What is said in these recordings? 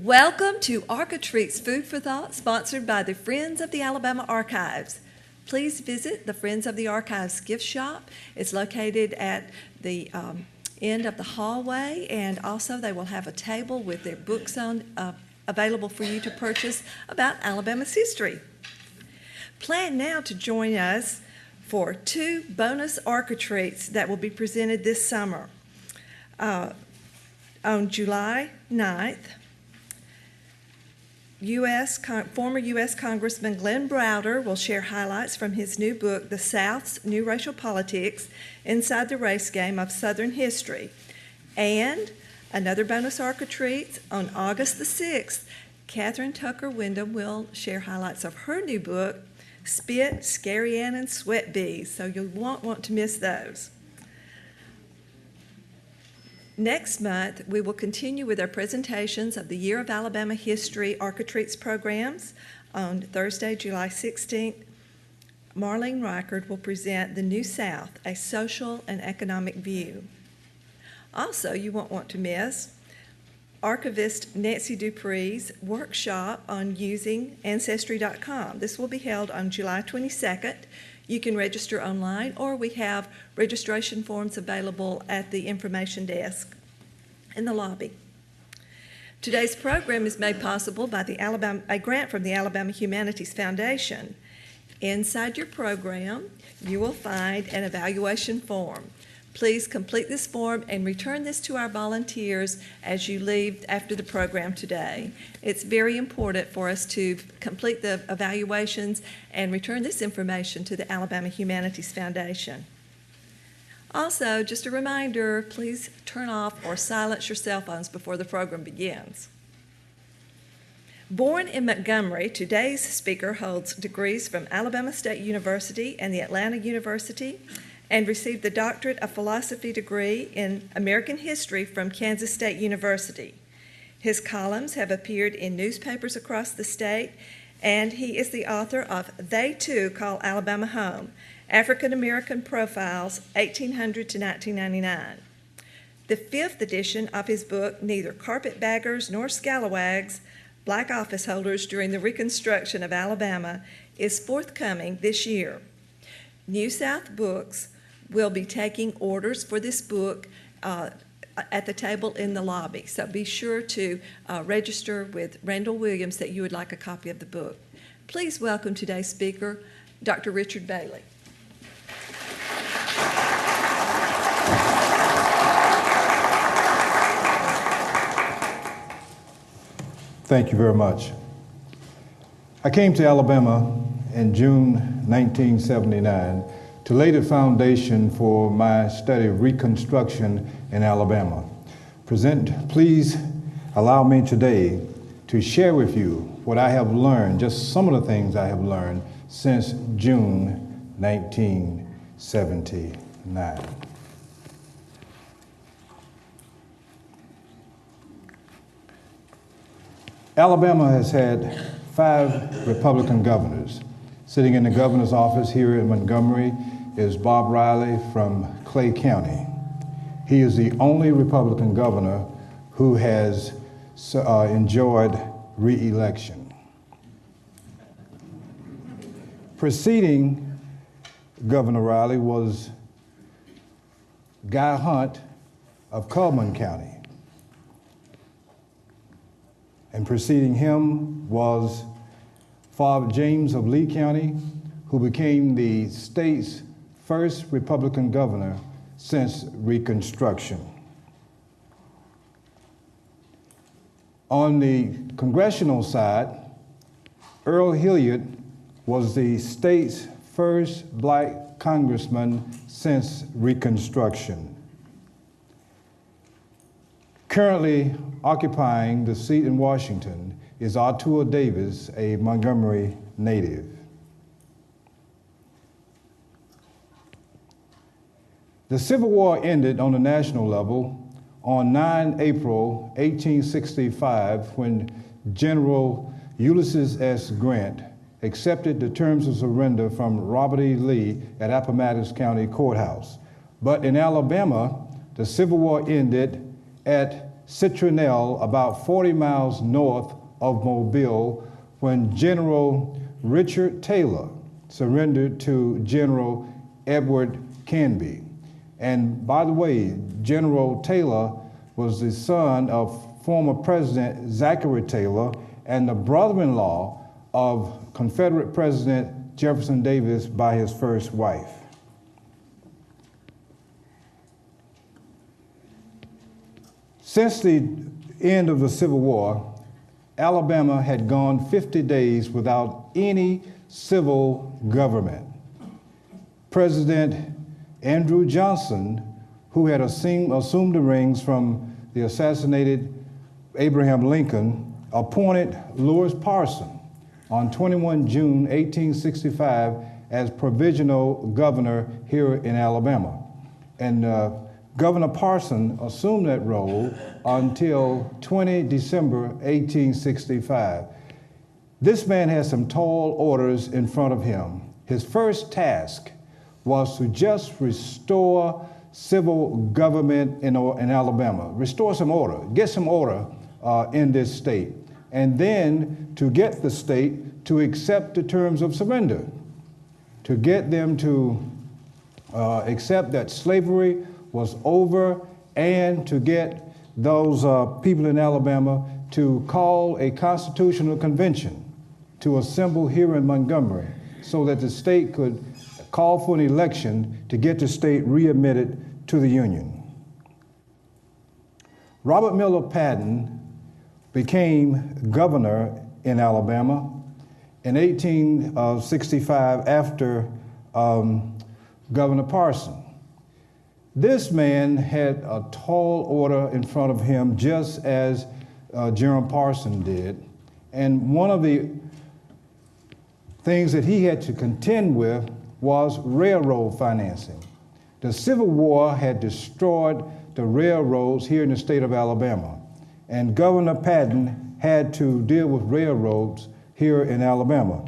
Welcome to ArchiTreats Food for Thought, sponsored by the Friends of the Alabama Archives. Please visit the Friends of the Archives gift shop. It's located at the end of the hallway, and also they will have a table with their books on available for you to purchase about Alabama's history. Plan now to join us for 2 bonus ArchiTreats that will be presented this summer. On July 9th, former U.S. Congressman Glenn Browder will share highlights from his new book, The South's New Racial Politics, Inside the Race Game of Southern History. And another bonus ArchiTreats, on August the 6th, Catherine Tucker Wyndham will share highlights of her new book, Spit, Scary Ann, and Sweat Bees, so you won't want to miss those. Next month, we will continue with our presentations of the Year of Alabama History ArchiTreats programs. On Thursday, July 16th, Marlene Reichard will present The New South, A Social and Economic View. Also, you won't want to miss archivist Nancy Dupree's workshop on using Ancestry.com. This will be held on July 22nd. You can register online, or we have registration forms available at the information desk in the lobby. Today's program is made possible by a grant from the Alabama Humanities Foundation. Inside your program, you will find an evaluation form. Please complete this form and return this to our volunteers as you leave after the program today. It's very important for us to complete the evaluations and return this information to the Alabama Humanities Foundation. Also, just a reminder, please turn off or silence your cell phones before the program begins. Born in Montgomery, today's speaker holds degrees from Alabama State University and the Atlanta University, and received the Doctorate of Philosophy degree in American History from Kansas State University. His columns have appeared in newspapers across the state, and he is the author of They Too Call Alabama Home, African American Profiles, 1800 to 1999. The 5th edition of his book, Neither Carpetbaggers Nor Scalawags, Black Office Holders During the Reconstruction of Alabama, is forthcoming this year. New South Books will be taking orders for this book at the table in the lobby. So be sure to register with Randall Williams that you would like a copy of the book. Please welcome today's speaker, Dr. Richard Bailey. Thank you very much. I came to Alabama in June 1979 to lay the foundation for my study of Reconstruction in Alabama. Please allow me today to share with you what I have learned, just some of the things I have learned since June 1979. Alabama has had 5 Republican governors. Sitting in the governor's office here in Montgomery is Bob Riley from Clay County. He is the only Republican governor who has enjoyed re-election. Preceding Governor Riley was Guy Hunt of Coleman County. And preceding him was Father James of Lee County, who became the state's first Republican governor since Reconstruction. On the congressional side, Earl Hilliard was the state's first black congressman since Reconstruction. Currently occupying the seat in Washington is Arthur Davis, a Montgomery native. The Civil War ended on the national level on 9 April 1865 when General Ulysses S. Grant accepted the terms of surrender from Robert E. Lee at Appomattox County Courthouse. But in Alabama, the Civil War ended at Citronelle, about 40 miles north of Mobile, when General Richard Taylor surrendered to General Edward Canby. And by the way, General Taylor was the son of former President Zachary Taylor and the brother-in-law of Confederate President Jefferson Davis by his first wife. Since the end of the Civil War, Alabama had gone 50 days without any civil government. President Andrew Johnson, who had assumed the reins from the assassinated Abraham Lincoln, appointed Lewis Parson on 21 June 1865 as provisional governor here in Alabama. And Governor Parson assumed that role until 20 December 1865. This man had some tall orders in front of him. His first task was to just restore civil government in Alabama, restore some order, get some order in this state, and then to get the state to accept the terms of surrender, to get them to accept that slavery was over, and to get those people in Alabama to call a constitutional convention to assemble here in Montgomery so that the state could call for an election to get the state readmitted to the Union. Robert Miller Patton became governor in Alabama in 1865 after Governor Parson. This man had a tall order in front of him, just as General Parson did. And one of the things that he had to contend with was railroad financing. The Civil War had destroyed the railroads here in the state of Alabama, and Governor Patton had to deal with railroads here in Alabama.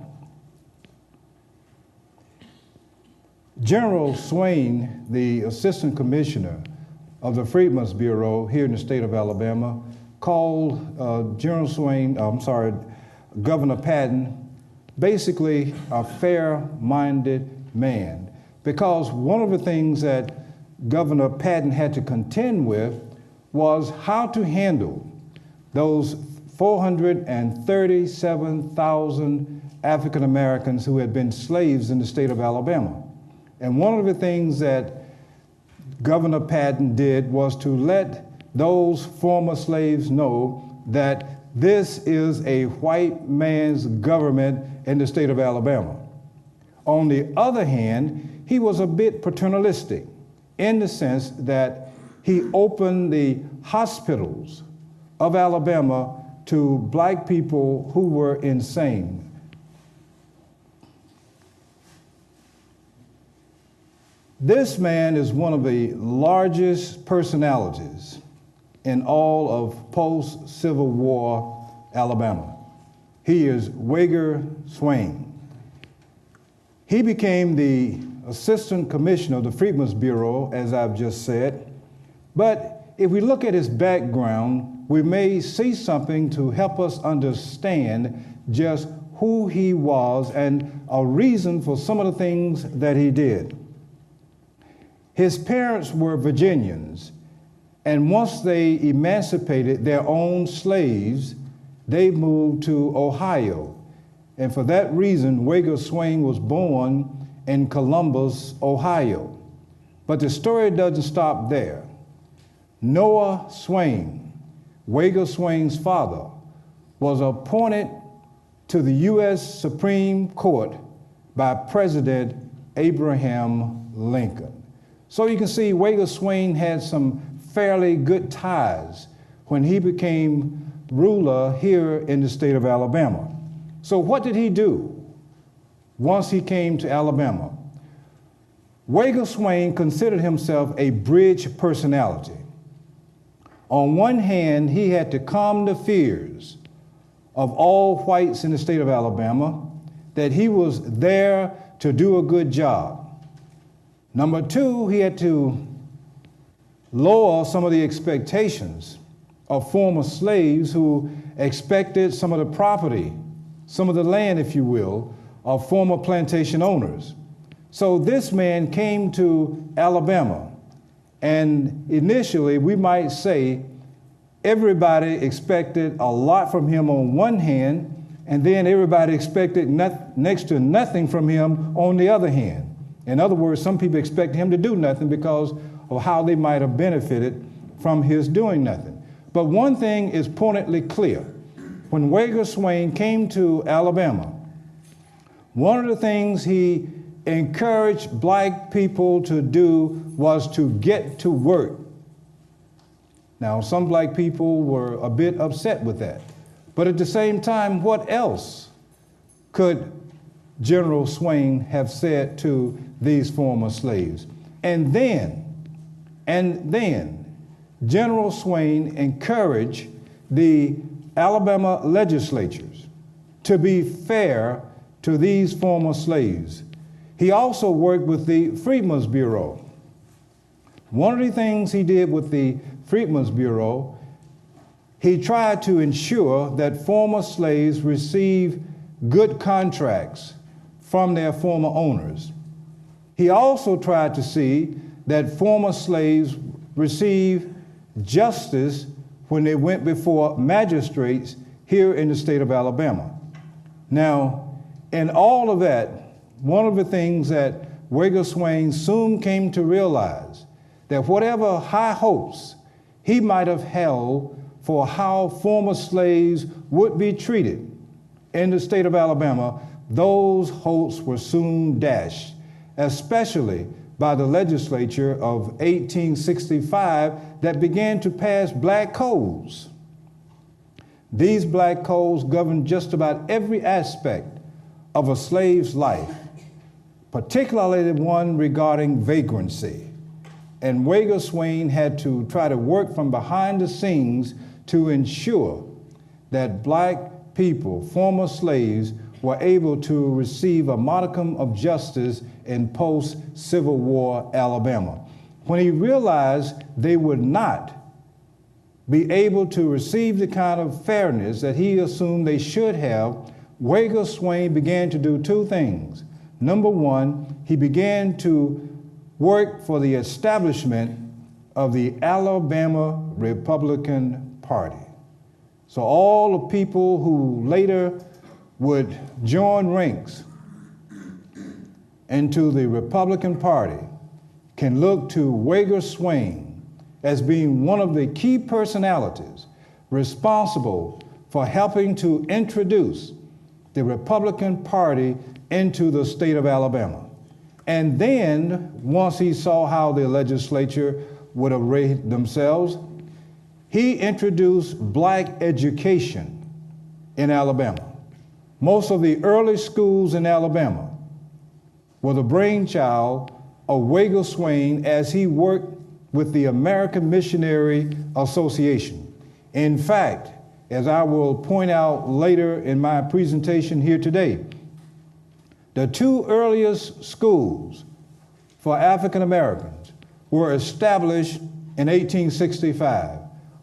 General Swayne, the Assistant Commissioner of the Freedmen's Bureau here in the state of Alabama, called Governor Patton basically a fair-minded man, because one of the things that Governor Patton had to contend with was how to handle those 437,000 African Americans who had been slaves in the state of Alabama. And one of the things that Governor Patton did was to let those former slaves know that this is a white man's government in the state of Alabama. On the other hand, he was a bit paternalistic in the sense that he opened the hospitals of Alabama to black people who were insane. This man is one of the largest personalities in all of post-Civil War Alabama. He is Wager Swayne. He became the Assistant Commissioner of the Freedmen's Bureau, as I've just said. But if we look at his background, we may see something to help us understand just who he was and a reason for some of the things that he did. His parents were Virginians, and once they emancipated their own slaves, they moved to Ohio. And for that reason, Wager Swayne was born in Columbus, Ohio. But the story doesn't stop there. Noah Swayne, Wager Swayne's father, was appointed to the U.S. Supreme Court by President Abraham Lincoln. So you can see Wager Swayne had some fairly good ties when he became ruler here in the state of Alabama. So what did he do once he came to Alabama? Wager Swayne considered himself a bridge personality. On one hand, he had to calm the fears of all whites in the state of Alabama that he was there to do a good job. Number two, he had to lower some of the expectations of former slaves who expected some of the property, some of the land, if you will, of former plantation owners. So this man came to Alabama, and initially we might say everybody expected a lot from him on one hand, and then everybody expected next to nothing from him on the other hand. In other words, some people expect him to do nothing because of how they might have benefited from his doing nothing. But one thing is pointedly clear. When Wager Swayne came to Alabama, one of the things he encouraged black people to do was to get to work. Now, some black people were a bit upset with that. But at the same time, what else could General Swayne have said to these former slaves? And then, General Swayne encouraged the Alabama legislatures to be fair to these former slaves. He also worked with the Freedmen's Bureau. One of the things he did with the Freedmen's Bureau, he tried to ensure that former slaves receive good contracts from their former owners. He also tried to see that former slaves receive justice when they went before magistrates here in the state of Alabama. Now, in all of that, one of the things that Wager Swayne soon came to realize that whatever high hopes he might have held for how former slaves would be treated in the state of Alabama, those hopes were soon dashed, especially by the legislature of 1865 that began to pass black codes. These black codes governed just about every aspect of a slave's life, particularly the one regarding vagrancy. And Wager Swayne had to try to work from behind the scenes to ensure that black people, former slaves, were able to receive a modicum of justice in post-Civil War Alabama. When he realized they would not be able to receive the kind of fairness that he assumed they should have, Wager Swayne began to do two things. Number one, he began to work for the establishment of the Alabama Republican Party. So all the people who later would join ranks into the Republican Party can look to Wager Swayne as being one of the key personalities responsible for helping to introduce the Republican Party into the state of Alabama. And then, once he saw how the legislature would array themselves, he introduced black education in Alabama. Most of the early schools in Alabama were the brainchild of Wager Swayne as he worked with the American Missionary Association. In fact, as I will point out later in my presentation here today, the two earliest schools for African Americans were established in 1865,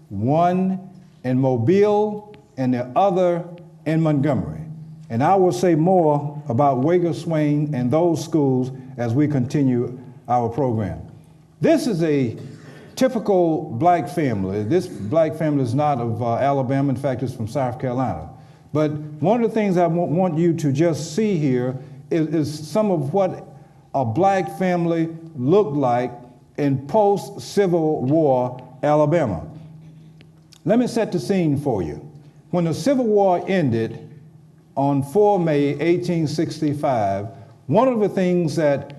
one in Mobile and the other in Montgomery. And I will say more about Wager Swayne and those schools as we continue our program. This is a typical black family. This black family is not of Alabama. In fact, it's from South Carolina. But one of the things I want you to just see here is some of what a black family looked like in post-Civil War Alabama. Let me set the scene for you. When the Civil War ended on 4 May 1865, one of the things that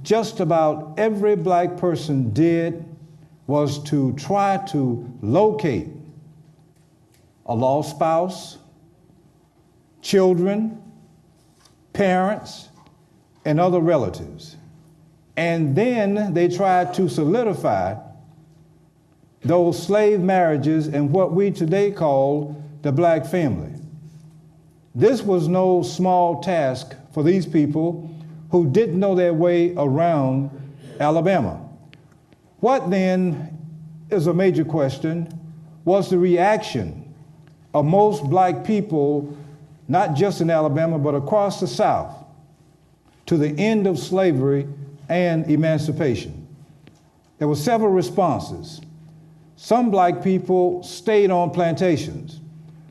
just about every black person did was to try to locate a lost spouse, children, parents, and other relatives. And then they tried to solidify those slave marriages in what we today call the black family. This was no small task for these people who didn't know their way around Alabama. What then is a major question? was the reaction of most black people, not just in Alabama, but across the South, to the end of slavery and emancipation. There were several responses. Some black people stayed on plantations,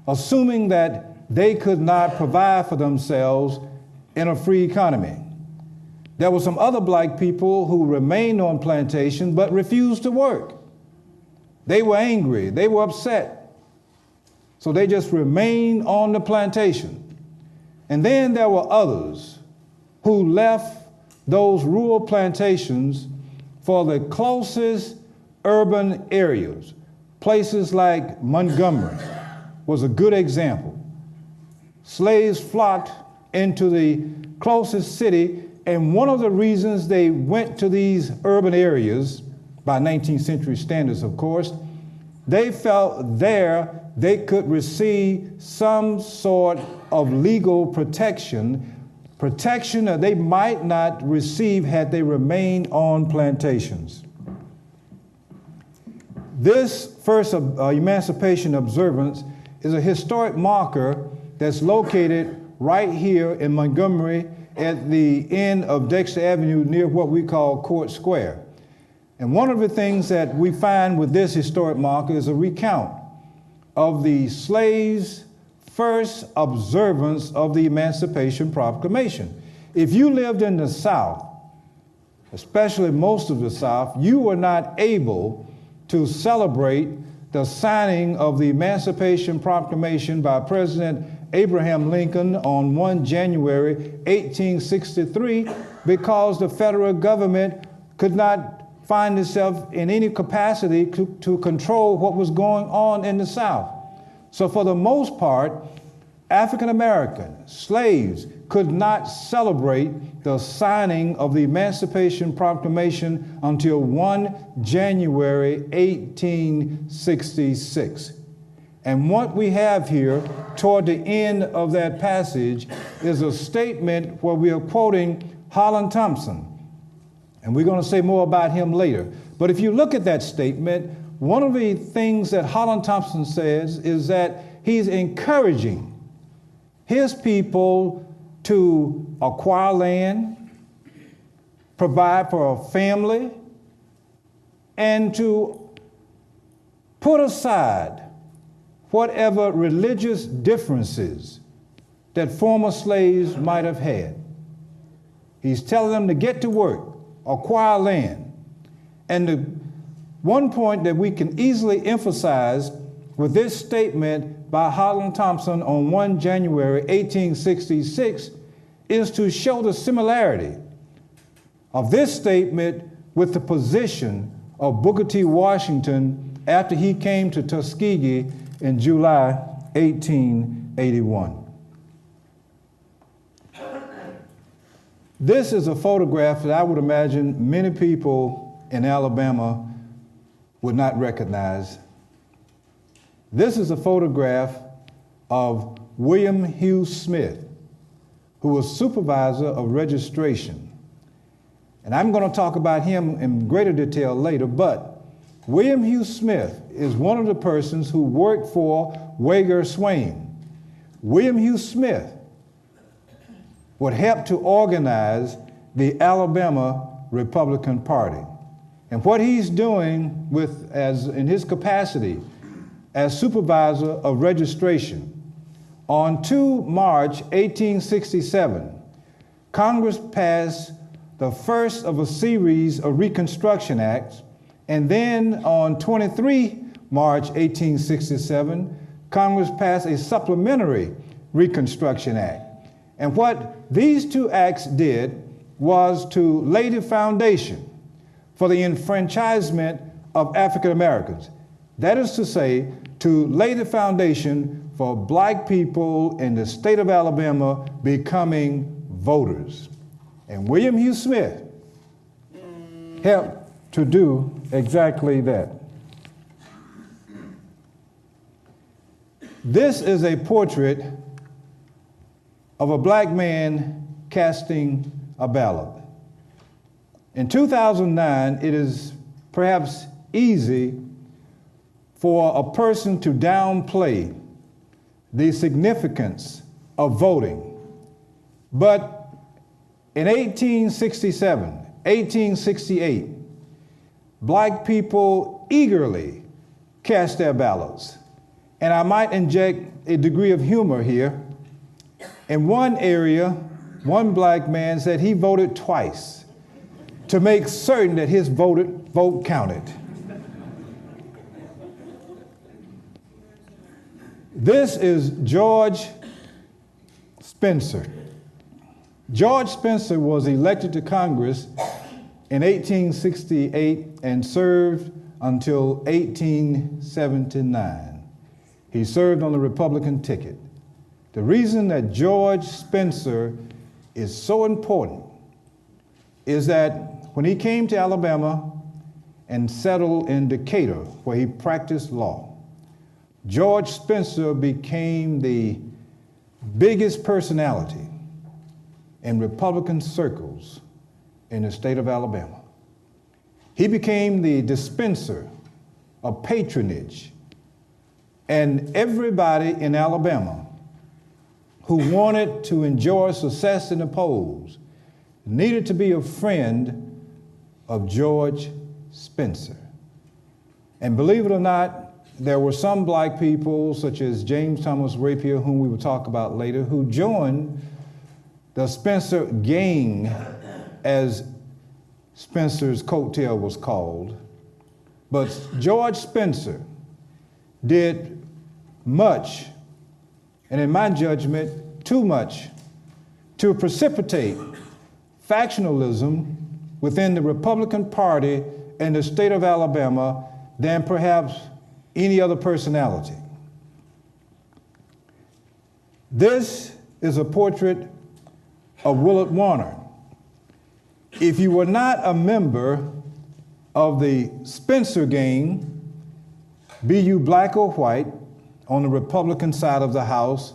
assuming that they could not provide for themselves in a free economy. There were some other black people who remained on plantations but refused to work. They were angry, they were upset, so they just remained on the plantation. And then there were others who left those rural plantations for the closest urban areas. Places like Montgomery was a good example. Slaves flocked into the closest city, and one of the reasons they went to these urban areas, by 19th century standards, of course, they felt there they could receive some sort of legal protection that they might not receive had they remained on plantations. This first emancipation observance is a historic marker that's located right here in Montgomery at the end of Dexter Avenue near what we call Court Square. And one of the things that we find with this historic marker is a recount of the slaves' first observance of the Emancipation Proclamation. If you lived in the South, especially most of the South, you were not able to celebrate the signing of the Emancipation Proclamation by President Abraham Lincoln on 1 January 1863 because the federal government could not find itself in any capacity to control what was going on in the South. So for the most part, African American slaves could not celebrate the signing of the Emancipation Proclamation until 1 January 1866. And what we have here toward the end of that passage is a statement where we are quoting Holland Thompson. And we're going to say more about him later. But if you look at that statement, one of the things that Holland Thompson says is that he's encouraging his people to acquire land, provide for a family, and to put aside whatever religious differences that former slaves might have had. He's telling them to get to work, acquire land. And the one point that we can easily emphasize with this statement by Holland Thompson on 1 January 1866 is to show the similarity of this statement with the position of Booker T. Washington after he came to Tuskegee in July 1881. This is a photograph that I would imagine many people in Alabama would not recognize. This is a photograph of William Hugh Smith, who was supervisor of registration. And I'm going to talk about him in greater detail later, but William Hugh Smith is one of the persons who worked for Wager Swayne. William Hugh Smith would help to organize the Alabama Republican Party. And what he's doing in his capacity as supervisor of registration, on 2 March 1867, Congress passed the first of a series of Reconstruction Acts, and then on 23 March 1867, Congress passed a supplementary Reconstruction Act. And what these two acts did was to lay the foundation for the enfranchisement of African Americans. That is to say, to lay the foundation for black people in the state of Alabama becoming voters. And William Hugh Smith helped to do exactly that. This is a portrait of a black man casting a ballot. In 2009, it is perhaps easy for a person to downplay the significance of voting. But in 1867, 1868, black people eagerly cast their ballots. And I might inject a degree of humor here. In one area, one black man said he voted twice to make certain that his vote counted. This is George Spencer. George Spencer was elected to Congress in 1868 and served until 1879. He served on the Republican ticket. The reason that George Spencer is so important is that when he came to Alabama and settled in Decatur, where he practiced law, George Spencer became the biggest personality in Republican circles in the state of Alabama. He became the dispenser of patronage, and everybody in Alabama who wanted to enjoy success in the polls needed to be a friend of George Spencer. And believe it or not, there were some black people, such as James Thomas Rapier, whom we will talk about later, who joined the Spencer Gang, as Spencer's coattail was called. But George Spencer did much, and in my judgment, too much, to precipitate factionalism within the Republican Party in the state of Alabama than perhaps any other personality. This is a portrait of Willard Warner. If you were not a member of the Spencer Gang, be you black or white, on the Republican side of the House,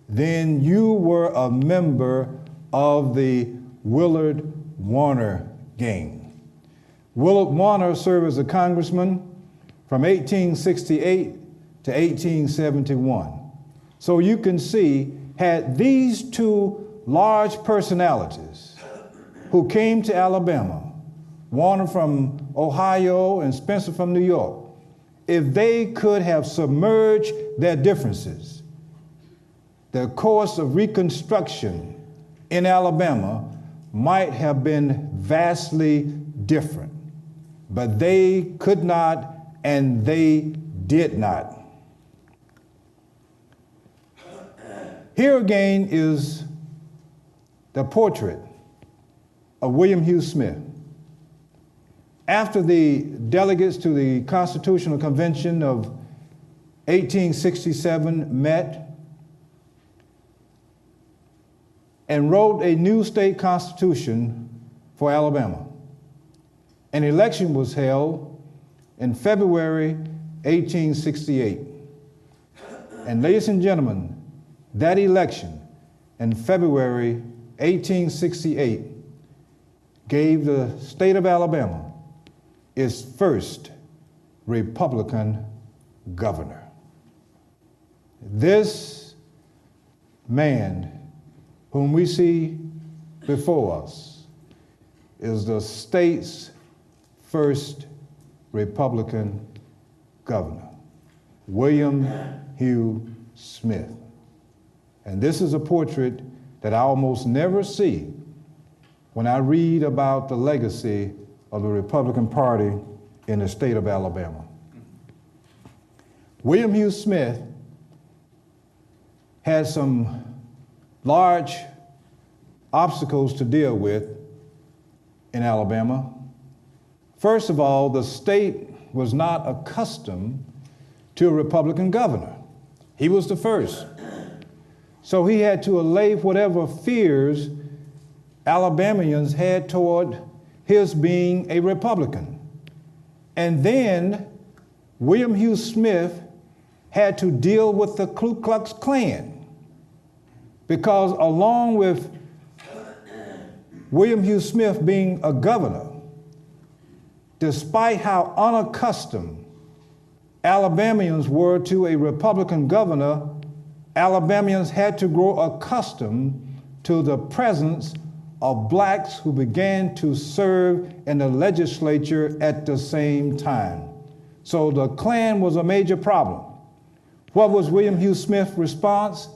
then you were a member of the Willard Warner Gang. Willard Warner served as a congressman from 1868 to 1871. So you can see, had these two large personalities who came to Alabama, Warner from Ohio and Spencer from New York, if they could have submerged their differences, the course of Reconstruction in Alabama might have been vastly different. But they could not, and they did not. Here again is the portrait of William Hugh Smith. After the delegates to the Constitutional Convention of 1867 met and wrote a new state constitution for Alabama, an election was held in February 1868. And ladies and gentlemen, that election in February 1868 gave the state of Alabama its first Republican governor. This man whom we see before us is the state's first Republican governor, William Hugh Smith. And this is a portrait that I almost never see when I read about the legacy of the Republican Party in the state of Alabama. William Hugh Smith had some large obstacles to deal with in Alabama. First of all, the state was not accustomed to a Republican governor. He was the first. So he had to allay whatever fears Alabamians had toward his being a Republican. And then William Hugh Smith had to deal with the Ku Klux Klan, because along with William Hugh Smith being a governor, despite how unaccustomed Alabamians were to a Republican governor, Alabamians had to grow accustomed to the presence of blacks who began to serve in the legislature at the same time. So the Klan was a major problem. What was William Hugh Smith's response?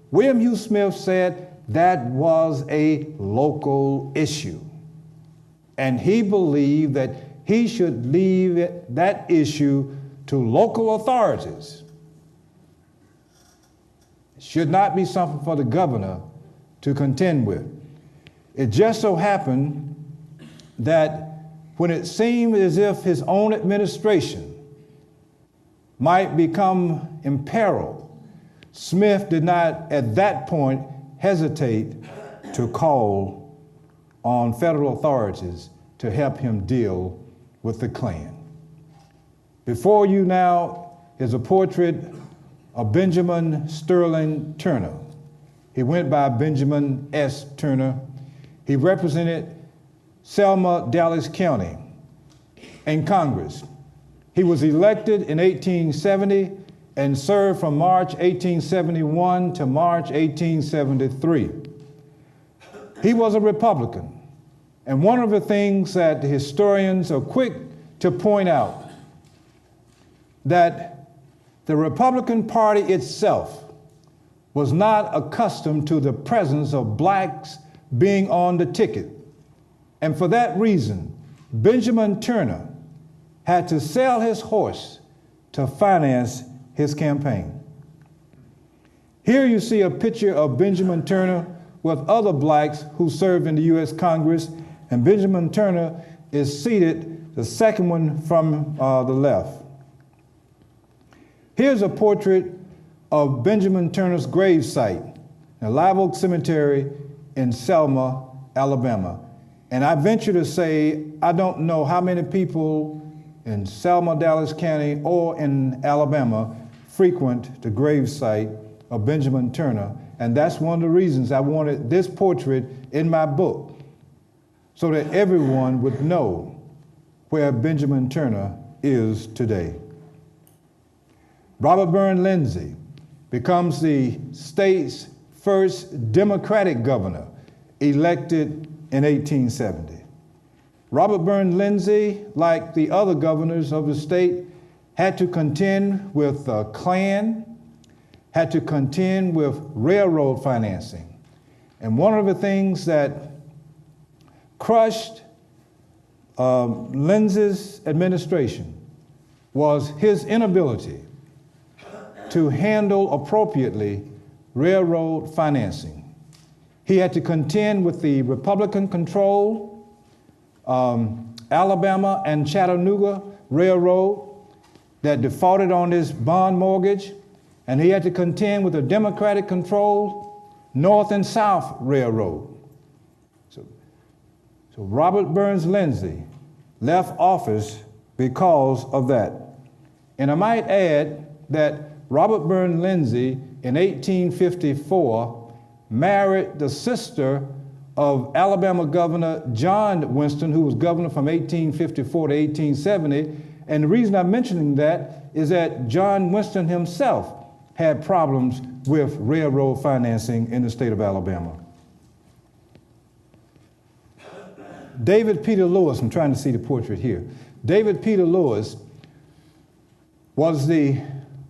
William Hugh Smith said that was a local issue. And he believed that he should leave that issue to local authorities. It should not be something for the governor to contend with. It just so happened that when it seemed as if his own administration might become imperiled, Smith did not at that point hesitate to call on federal authorities to help him deal with the Klan. Before you now is a portrait of Benjamin Sterling Turner. He went by Benjamin S. Turner. He represented Selma, Dallas County in Congress. He was elected in 1870 and served from March 1871 to March 1873. He was a Republican. And one of the things that historians are quick to point out, that the Republican Party itself was not accustomed to the presence of blacks being on the ticket. And for that reason, Benjamin Turner had to sell his horse to finance his campaign. Here you see a picture of Benjamin Turner with other blacks who served in the U.S. Congress, and Benjamin Turner is seated, the second one from the left. Here's a portrait of Benjamin Turner's gravesite in Live Oak Cemetery in Selma, Alabama. And I venture to say, I don't know how many people in Selma, Dallas County, or in Alabama frequent the gravesite of Benjamin Turner. And that's one of the reasons I wanted this portrait in my book, so that everyone would know where Benjamin Turner is today. Robert Burns Lindsay becomes the state's first Democratic governor, elected in 1870. Robert Burns Lindsay, like the other governors of the state, had to contend with the Klan, had to contend with railroad financing. And one of the things that crushed Lindsay's administration was his inability to handle appropriately railroad financing. He had to contend with the Republican-controlled Alabama and Chattanooga Railroad that defaulted on his bond mortgage, and he had to contend with the Democratic-controlled North and South Railroad. So Robert Burns Lindsay left office because of that. And I might add that Robert Burns Lindsay in 1854 married the sister of Alabama Governor John Winston, who was governor from 1854 to 1870. And the reason I'm mentioning that is that John Winston himself had problems with railroad financing in the state of Alabama. David Peter Lewis, I'm trying to see the portrait here. David Peter Lewis was the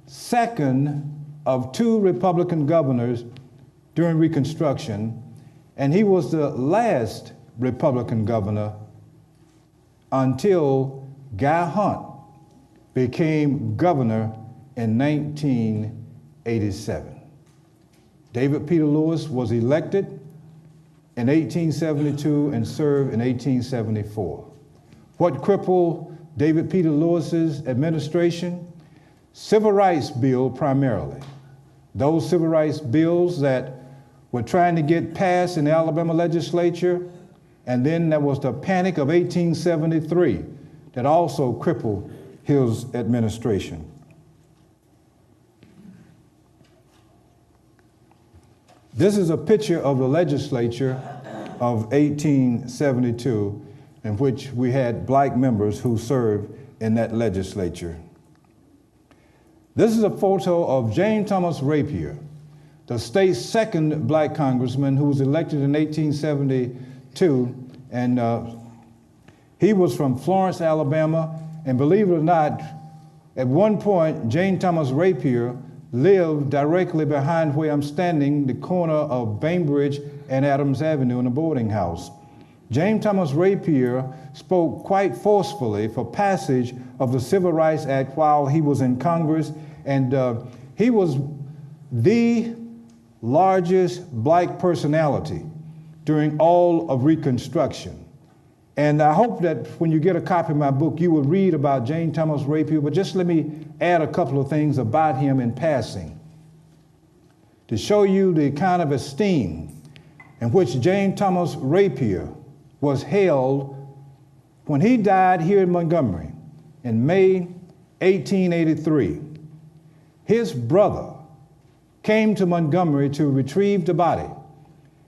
second of two Republican governors during Reconstruction, and he was the last Republican governor until Guy Hunt became governor in 1987. David Peter Lewis was elected in 1872 and served in 1874. What crippled David Peter Lewis's administration? Civil rights bill primarily. Those civil rights bills that were trying to get passed in the Alabama legislature, and then there was the Panic of 1873 that also crippled his administration. This is a picture of the legislature of 1872, in which we had black members who served in that legislature. This is a photo of James Thomas Rapier, the state's second black congressman who was elected in 1872. And he was from Florence, Alabama. And believe it or not, at one point, James Thomas Rapier lived directly behind where I'm standing, the corner of Bainbridge and Adams Avenue in a boarding house. James Thomas Rapier spoke quite forcefully for passage of the Civil Rights Act while he was in Congress, and he was the largest black personality during all of Reconstruction. And I hope that when you get a copy of my book, you will read about James Thomas Rapier, but just let me add a couple of things about him in passing to show you the kind of esteem in which James Thomas Rapier was held when he died here in Montgomery in May 1883. His brother came to Montgomery to retrieve the body,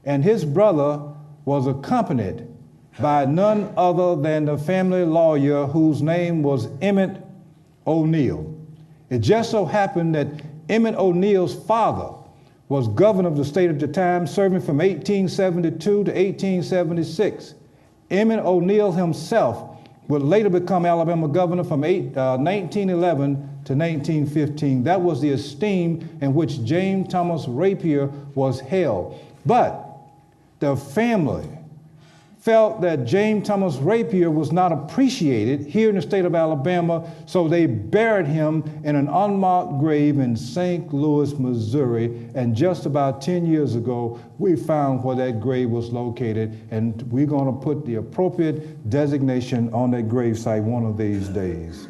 and his brother was accompanied by none other than the family lawyer whose name was Emmett O'Neill. It just so happened that Emmett O'Neill's father was governor of the state at the time, serving from 1872 to 1876. Emmett O'Neill himself would later become Alabama governor from 1911 to 1915. That was the esteem in which James Thomas Rapier was held. But the family felt that James Thomas Rapier was not appreciated here in the state of Alabama, so they buried him in an unmarked grave in St. Louis, Missouri. And just about 10 years ago, we found where that grave was located, and we're going to put the appropriate designation on that gravesite one of these days.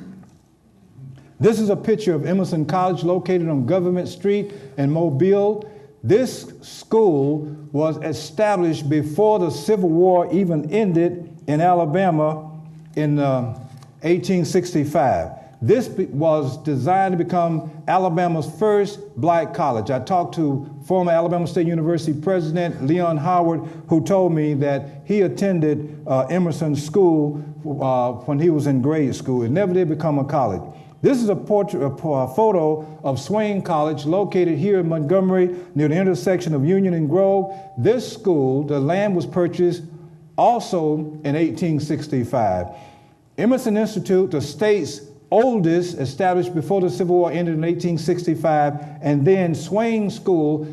This is a picture of Emerson College located on Government Street in Mobile. This school was established before the Civil War even ended in Alabama in 1865. This was designed to become Alabama's first black college. I talked to former Alabama State University President Leon Howard, who told me that he attended Emerson School when he was in grade school. It never did become a college. This is a photo of Swayne College, located here in Montgomery near the intersection of Union and Grove. This school, the land was purchased also in 1865. Emerson Institute, the state's oldest, established before the Civil War ended in 1865, and then Swayne School,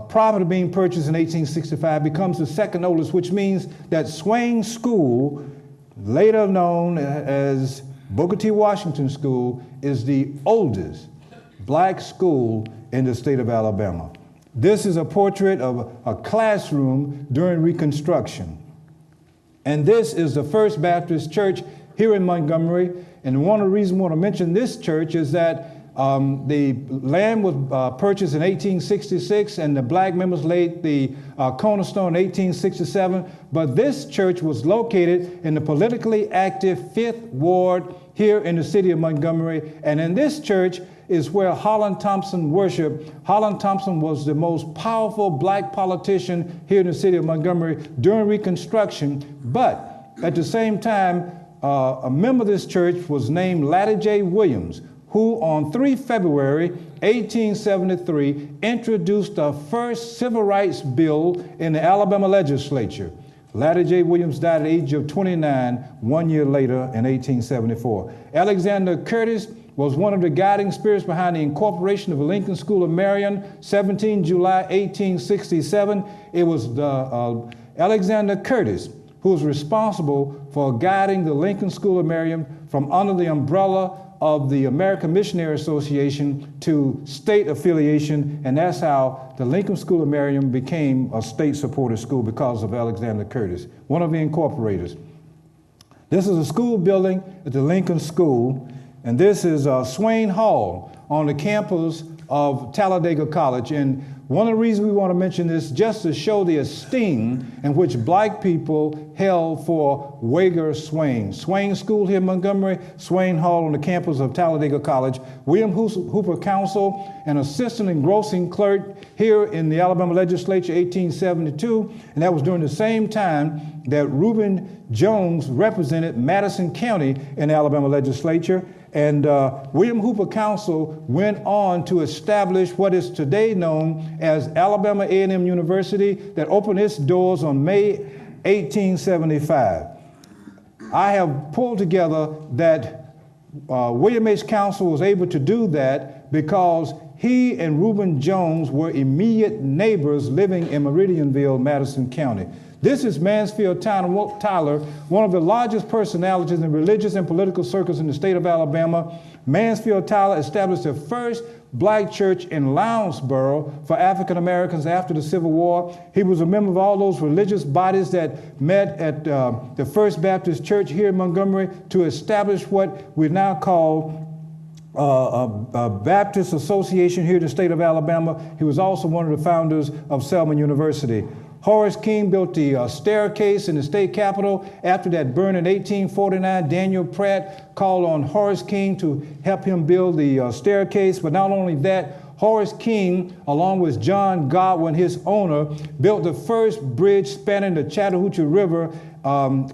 property being purchased in 1865, becomes the second oldest, which means that Swayne School, later known as Booker T. Washington School, is the oldest black school in the state of Alabama. This is a portrait of a classroom during Reconstruction. And this is the First Baptist Church here in Montgomery. And one of the reasons I want to mention this church is that the land was purchased in 1866, and the black members laid the cornerstone in 1867. But this church was located in the politically active 5th Ward here in the city of Montgomery. And in this church is where Holland Thompson worshiped. Holland Thompson was the most powerful black politician here in the city of Montgomery during Reconstruction. But at the same time, a member of this church was named Laddie J. Williams, who on 3 February 1873 introduced the first civil rights bill in the Alabama legislature. Laddie J. Williams died at the age of 29 1 year later in 1874. Alexander Curtis was one of the guiding spirits behind the incorporation of the Lincoln School of Marion, 17 July 1867. It was Alexander Curtis who was responsible for guiding the Lincoln School of Marion from under the umbrella of the American Missionary Association to state affiliation, and that's how the Lincoln School of Marion became a state-supported school because of Alexander Curtis, one of the incorporators. This is a school building at the Lincoln School, and this is Swayne Hall on the campus of Talladega College. And one of the reasons we want to mention this, just to show the esteem in which black people held for Wager Swayne. Swayne School here in Montgomery, Swayne Hall on the campus of Talladega College. William Hooper Counsel, an assistant engrossing clerk here in the Alabama legislature, 1872. And that was during the same time that Reuben Jones represented Madison County in the Alabama legislature. And William Hooper Council went on to establish what is today known as Alabama A&M University, that opened its doors on May 1875. I have pulled together that William H. Council was able to do that because he and Reuben Jones were immediate neighbors living in Meridianville, Madison County. This is Mansfield Tyler, one of the largest personalities in religious and political circles in the state of Alabama. Mansfield Tyler established the first black church in Lounsboro for African Americans after the Civil War. He was a member of all those religious bodies that met at the First Baptist Church here in Montgomery to establish what we now call a Baptist Association here in the state of Alabama. He was also one of the founders of Selman University. Horace King built the staircase in the state capitol. After that burned in 1849, Daniel Pratt called on Horace King to help him build the staircase. But not only that, Horace King, along with John Godwin, his owner, built the first bridge spanning the Chattahoochee River,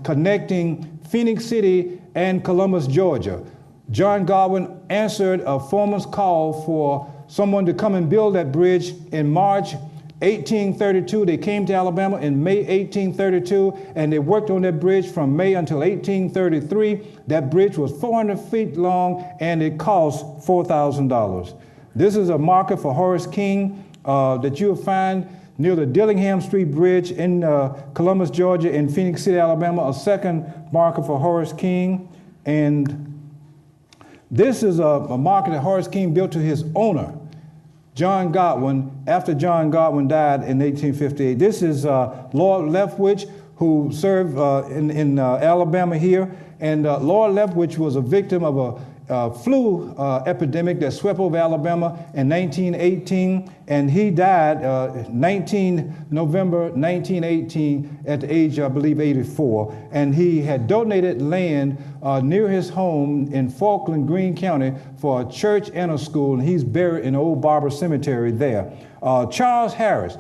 connecting Phoenix City and Columbus, Georgia. John Godwin answered a foreman's call for someone to come and build that bridge in March 1832. They came to Alabama in May 1832, and they worked on that bridge from May until 1833. That bridge was 400 feet long, and it cost $4,000. This is a marker for Horace King that you'll find near the Dillingham Street Bridge in Columbus, Georgia, and Phoenix City, Alabama, a second marker for Horace King. And this is a marker that Horace King built to his owner, John Godwin, after John Godwin died in 1858. This is Lord Lethbridge, who served in Alabama here. And Lord Lethbridge was a victim of a flu epidemic that swept over Alabama in 1918, and he died November 1918 at the age, I believe, 84. And he had donated land near his home in Falkland, Greene County, for a church and a school, and he's buried in the Old Barber Cemetery there. Charles Harris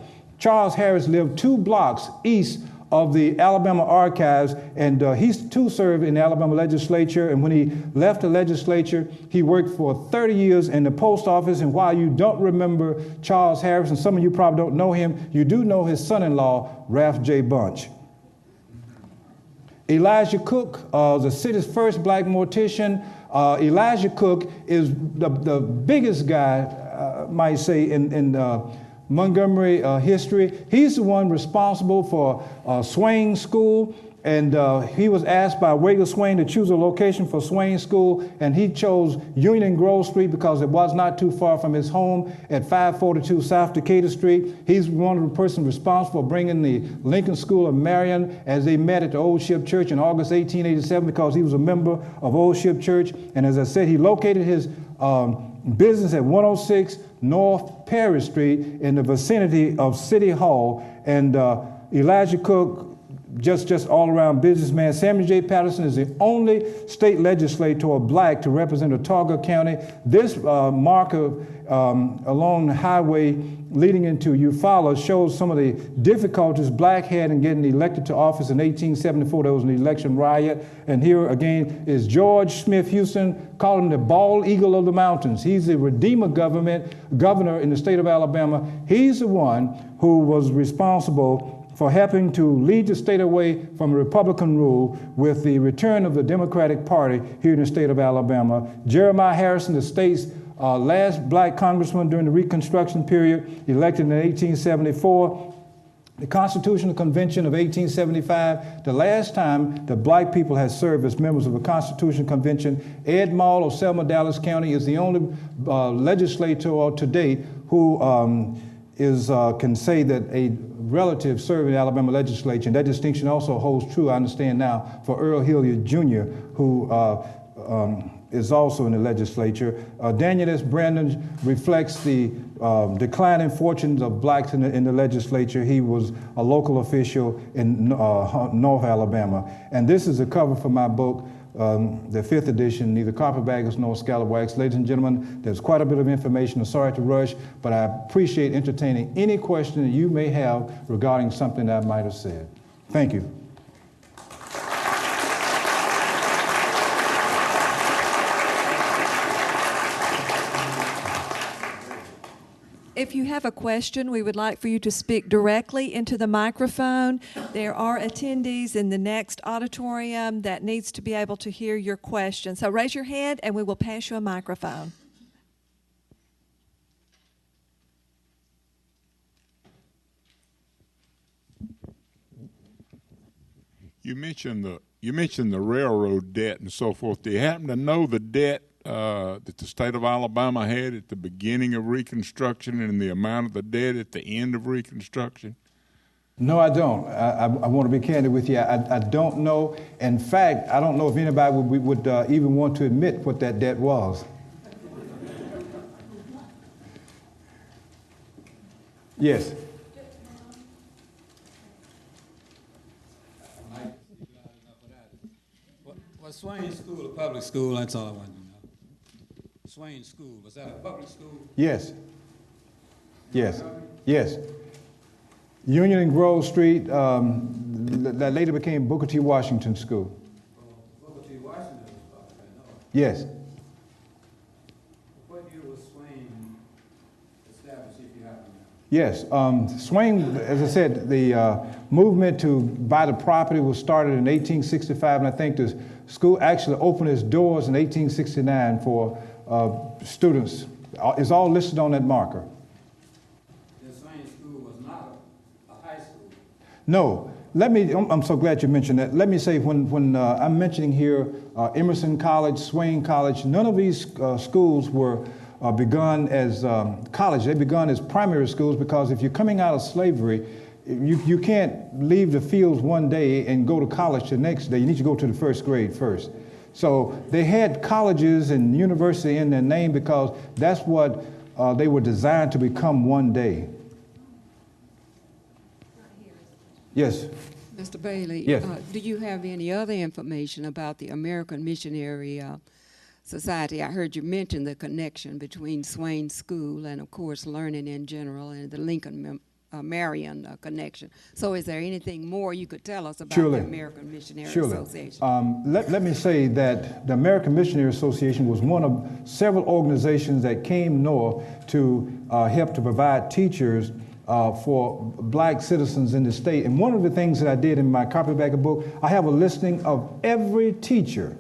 lived 2 blocks east of the Alabama Archives, and he too served in the Alabama legislature. And when he left the legislature, he worked for 30 years in the post office. And while you don't remember Charles Harris, and some of you probably don't know him, you do know his son-in-law, Ralph J. Bunch. Elijah Cook, the city's first black mortician. Elijah Cook is the biggest guy, I might say, in Montgomery history. He's the one responsible for Swayne School, and he was asked by Wager Swayne to choose a location for Swayne School, and he chose Union Grove Street because it was not too far from his home at 542 South Decatur Street. He's one of the persons responsible for bringing the Lincoln School of Marion as they met at the Old Ship Church in August 1887 because he was a member of Old Ship Church. And as I said, he located his business at 106 North Perry Street in the vicinity of City Hall. And Elijah Cook, just all-around businessman. Samuel J. Patterson is the only state legislator black to represent Autauga County. This marker along the highway leading into Eufaula shows some of the difficulties black had in getting elected to office in 1874. There was an election riot. And here again is George Smith Houston, called him the bald eagle of the mountains. He's the Redeemer governor in the state of Alabama. He's the one who was responsible for helping to lead the state away from Republican rule with the return of the Democratic Party here in the state of Alabama. Jeremiah Harrison, the state's last black congressman during the Reconstruction period, elected in 1874. The Constitutional Convention of 1875, the last time the black people had served as members of a Constitutional Convention. Ed Maul of Selma, Dallas County is the only legislator to date who can say that a relative served in the Alabama legislature. And that distinction also holds true, I understand now, for Earl Hilliard Jr., who is also in the legislature. Daniel S. Brandon reflects the declining fortunes of blacks in the legislature. He was a local official in North Alabama. And this is a cover for my book, the 5th edition, Neither Carpetbaggers Nor Scalawags. Ladies and gentlemen, there's quite a bit of information. I'm sorry to rush, but I appreciate entertaining any question that you may have regarding something that I might have said. Thank you. If you have a question, we would like for you to speak directly into the microphone. There are attendees in the next auditorium that needs to be able to hear your question. So raise your hand and we will pass you a microphone. You mentioned the railroad debt and so forth. Do you happen to know the debt that the state of Alabama had at the beginning of Reconstruction and the amount of the debt at the end of Reconstruction? No, I don't. I want to be candid with you. I don't know. In fact, I don't know if anybody would even want to admit what that debt was. Yes. Was Swayne School a public school? That's all I wanted to know. Swayne School, was that a public school? Yes. Yes. Yes. Union and Grove Street, that later became Booker T. Washington School. Booker T. Washington was public, I know. Yes. What year was Swayne established, if you happen to know? Yes. Swayne, as I said, the movement to buy the property was started in 1865, and I think the school actually opened its doors in 1869 for students. It's all listed on that marker. The Swayne School was not a high school. No. I'm so glad you mentioned that. Let me say, when I'm mentioning here Emerson College, Swayne College, none of these schools were begun as college. They begun as primary schools, because if you're coming out of slavery, you can't leave the fields one day and go to college the next day. You need to go to the first grade first. So they had colleges and university in their name because that's what they were designed to become one day. Yes. Mr. Bailey, Yes. Do you have any other information about the American Missionary Society? I heard you mention the connection between Swayne School and, of course, learning in general, and the Lincoln Marion connection. So is there anything more you could tell us about the American Missionary Association? Let me say that the American Missionary Association was one of several organizations that came north to help to provide teachers for black citizens in the state. And one of the things that I did in my carpetbagger book, I have a listing of every teacher,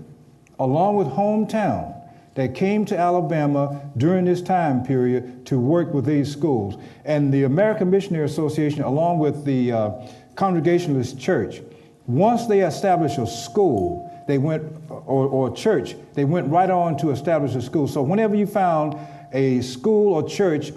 along with hometown, that came to Alabama during this time period to work with these schools. And the American Missionary Association, along with the Congregationalist Church, once they established a school, they went, or church, they went right on to establish a school. So whenever you found a school or church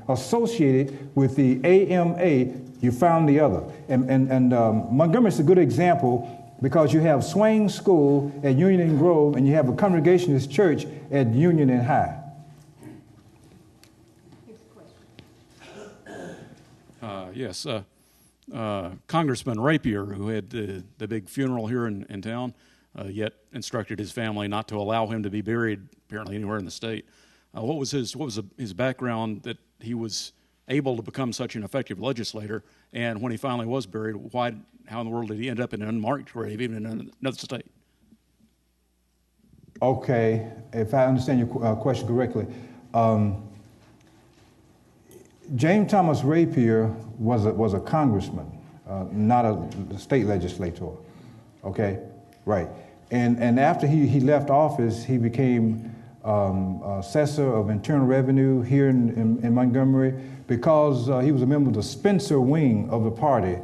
associated with the AMA, you found the other. And Montgomery is a good example, because you have Swayne School at Union and Grove, and you have a Congregationalist Church at Union and High. Yes. Congressman Rapier, who had the big funeral here in town, yet instructed his family not to allow him to be buried apparently anywhere in the state. What was his background that he was able to become such an effective legislator? And when he finally was buried, how in the world did he end up in an unmarked grave, even in another state? Okay, if I understand your question correctly, James Thomas Rapier was a congressman, not a state legislator. Okay, right. And after he left office, he became assessor of internal revenue here in Montgomery, because he was a member of the Spencer wing of the party,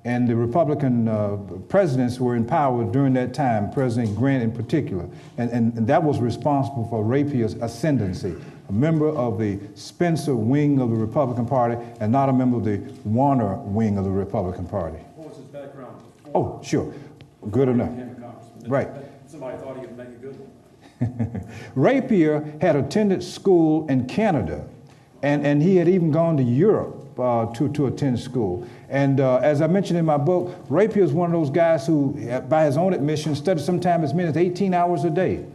and the Republican presidents were in power during that time, President Grant in particular, and that was responsible for Rapier's ascendancy, a member of the Spencer wing of the Republican Party and not a member of the Warner wing of the Republican Party. What was his background before? Oh, sure, good enough. Right. Somebody thought he could make a good one. Rapier had attended school in Canada, and he had even gone to Europe to attend school. And as I mentioned in my book, Rapier is one of those guys who, by his own admission, studied sometimes as many as 18 hours a day.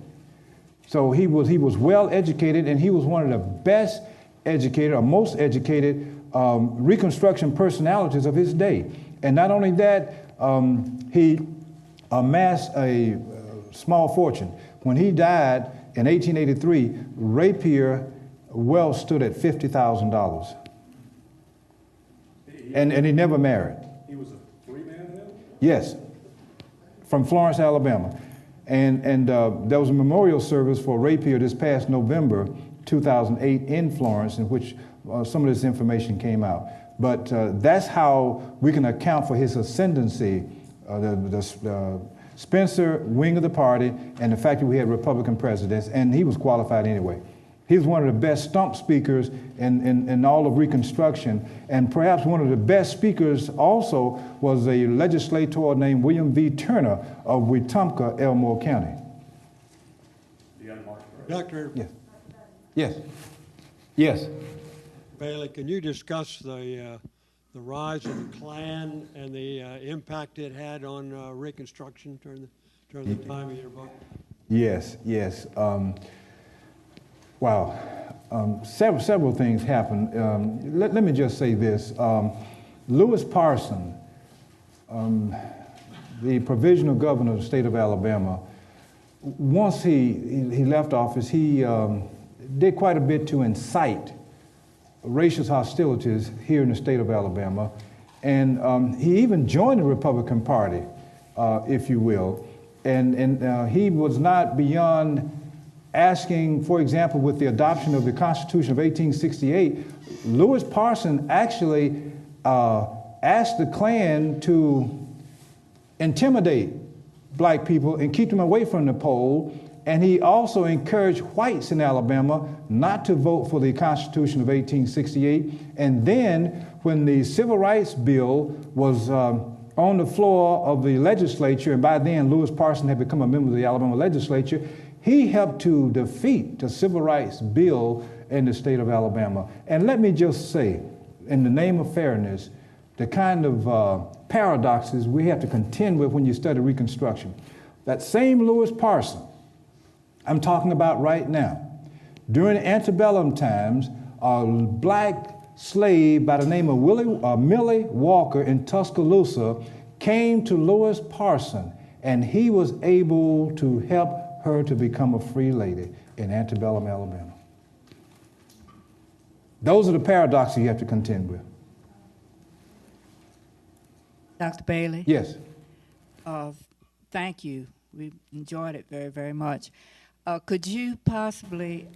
So he was well educated, and he was one of the best educated, or most educated, Reconstruction personalities of his day. And not only that, he amassed a small fortune. When he died in 1883, Rapier wealth stood at $50,000. And he never married. He was a three-man then? Yes, from Florence, Alabama. And there was a memorial service for Rapier this past November 2008 in Florence, in which some of this information came out. But that's how we can account for his ascendancy, the Spencer wing of the party, and the fact that we had Republican presidents, and he was qualified anyway. He was one of the best stump speakers in all of Reconstruction, and perhaps one of the best speakers also was a legislator named William V. Turner of Wetumpka, Elmore County. Dr. Yes. Yes. Yes. Bailey, can you discuss the rise of the Klan and the impact it had on Reconstruction during the time of your book? Yes, yes. Wow. Several things happened. Let me just say this. Lewis Parson, the provisional governor of the state of Alabama, once he left office, he did quite a bit to incite racial hostilities here in the state of Alabama. And he even joined the Republican Party, if you will. And he was not beyond asking, for example, with the adoption of the Constitution of 1868, Lewis Parson actually asked the Klan to intimidate black people and keep them away from the poll. And he also encouraged whites in Alabama not to vote for the Constitution of 1868. And then when the Civil Rights Bill was on the floor of the legislature, and by then Lewis Parson had become a member of the Alabama legislature, he helped to defeat the Civil Rights Bill in the state of Alabama. And let me just say, in the name of fairness, the kind of paradoxes we have to contend with when you study Reconstruction. That same Lewis Parson I'm talking about right now, during antebellum times, a black slave by the name of Millie Walker in Tuscaloosa came to Lewis Parson, and he was able to help her to become a free lady in antebellum Alabama. Those are the paradoxes you have to contend with. Dr. Bailey? Yes. Thank you. We enjoyed it very, very much. Could you possibly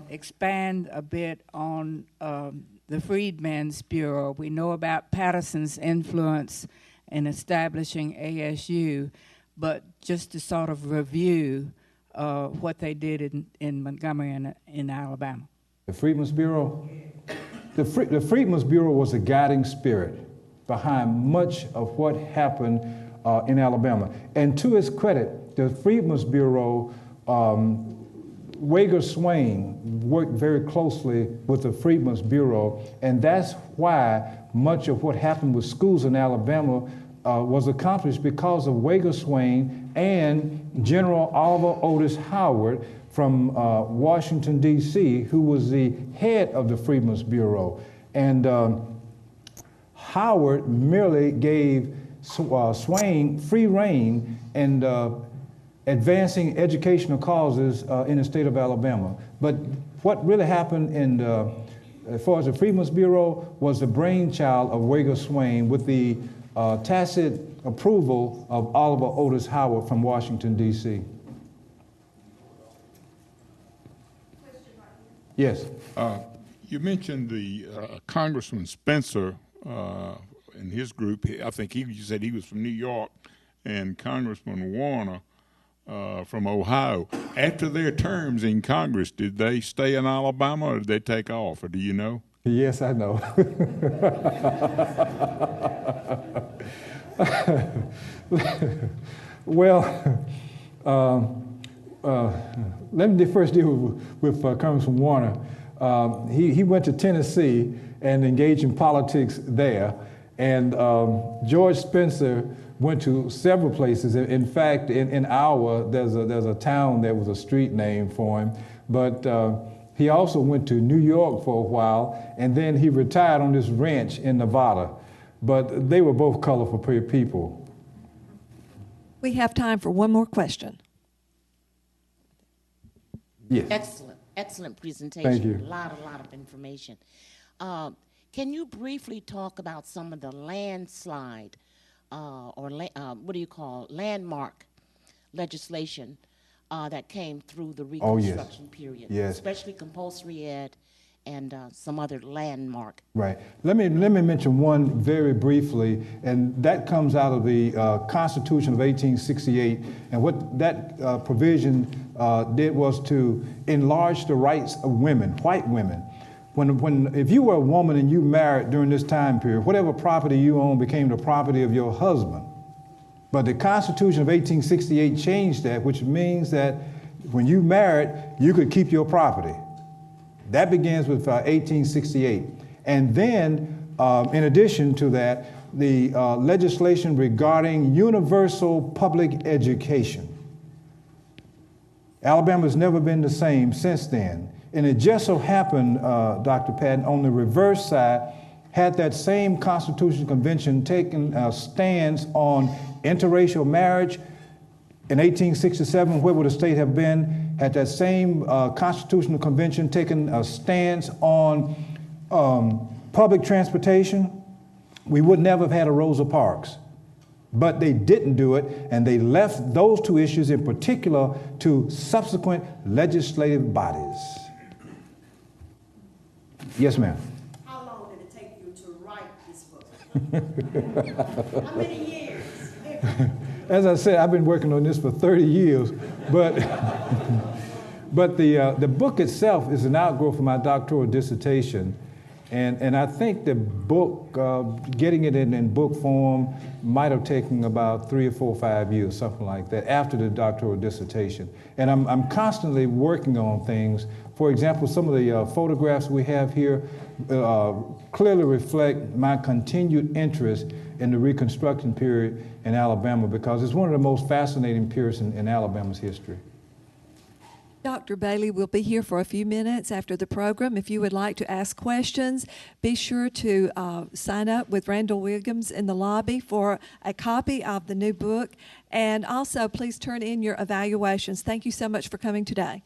expand a bit on the Freedmen's Bureau? We know about Patterson's influence in establishing ASU, but just to sort of review what they did in Montgomery and in Alabama. The Freedmen's Bureau? The Freedmen's Bureau was a guiding spirit behind much of what happened in Alabama. And to its credit, the Freedmen's Bureau, Wager Swayne worked very closely with the Freedmen's Bureau, and that's why much of what happened with schools in Alabama was accomplished because of Wager Swayne and General Oliver Otis Howard from Washington, D.C., who was the head of the Freedmen's Bureau. And Howard merely gave Swayne free rein and advancing educational causes in the state of Alabama. But what really happened as far as the Freedmen's Bureau was the brainchild of Wager Swayne with the tacit approval of Oliver Otis Howard from Washington, D.C. Yes. You mentioned the Congressman Spencer and his group. I think you said he was from New York, and Congressman Warner from Ohio. After their terms in Congress, did they stay in Alabama or did they take off, or do you know? Yes, I know. Well, let me first deal with Congressman Warner. He went to Tennessee and engaged in politics there. And George Spencer went to several places. In fact, in Iowa, there's a town that was a street name for him. But he also went to New York for a while, and then he retired on this ranch in Nevada. But they were both colorful people. We have time for one more question. Yes. Excellent. excellent presentation. Thank you. A lot of information. Can you briefly talk about some of the landslide landmark legislation that came through the Reconstruction period, Yes. especially compulsory ed and some other landmark? Right. Let me mention one very briefly, and that comes out of the Constitution of 1868. And what that provision did was to enlarge the rights of women, white women. If you were a woman and you married during this time period, whatever property you owned became the property of your husband. But the Constitution of 1868 changed that, which means that when you married, you could keep your property. That begins with 1868. And then, in addition to that, the legislation regarding universal public education. Alabama's never been the same since then. And it just so happened, Dr. Patton, on the reverse side, had that same Constitutional Convention taken a stance on interracial marriage. In 1867, where would the state have been? Had that same Constitutional Convention taken a stance on public transportation, we would never have had a Rosa Parks. But they didn't do it, and they left those two issues in particular to subsequent legislative bodies. Yes, ma'am. How long did it take you to write this book? How many years? As I said, I've been working on this for 30 years, but the book itself is an outgrowth of my doctoral dissertation, and I think the book, getting it in book form, might have taken about 3 or 4 or 5 years, something like that, after the doctoral dissertation. And I'm constantly working on things. For example, some of the photographs we have here clearly reflect my continued interest in the Reconstruction period in Alabama, because it's one of the most fascinating periods in Alabama's history. Dr. Bailey will be here for a few minutes after the program. If you would like to ask questions, be sure to sign up with Randall Williams in the lobby for a copy of the new book. And also, please turn in your evaluations. Thank you so much for coming today.